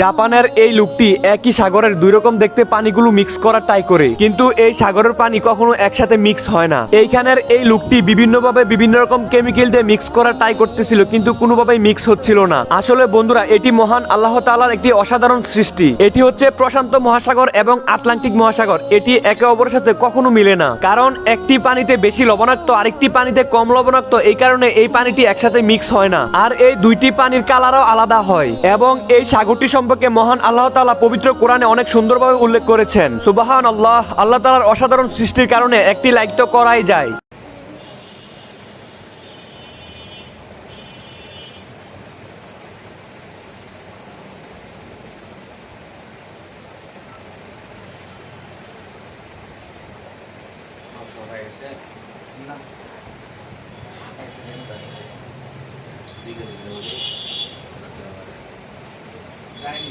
জাপানের এই লোকটি একই সাগরের দুই রকম দেখতে পানিগুলো মিক্স করার ট্রাই করে, কিন্তু এই সাগরের পানি কখনো একসাথে মিক্স হয় না। এইখানের এই লোকটি বিভিন্নভাবে বিভিন্ন রকম কেমিক্যাল দিয়ে মিক্স করার ট্রাই করতেছিল, কিন্তু কোনোভাবেই মিক্স হচ্ছিল না। আসলে বন্ধুরা, এটি মহান আল্লাহ তাআলার একটি অসাধারণ সৃষ্টি। এটি হচ্ছে প্রশান্ত মহাসাগর এবং আটলান্টিক মহাসাগর। এটি একে অপরের সাথে কখনো মিলে না, কারণ একটি পানিতে বেশি লবণাক্ত, আরেকটি পানিতে কম লবণাক্ত। এই কারণে এই পানিটি একসাথে মিক্স হয় না, আর এই দুইটি পানির কালারও আলাদা হয়। এবং এই সাগরটি সম্পর্কে মহান আল্লাহ তাআলা পবিত্র কোরআনে অনেক সুন্দরভাবে উল্লেখ করেছেন। সুবহানাল্লাহ। আল্লাহ তাআলার অসাধারণ সৃষ্টির কারণে একটি লাইক তো করাই যায়। মাংস হয়ে গেছে না বিকেলে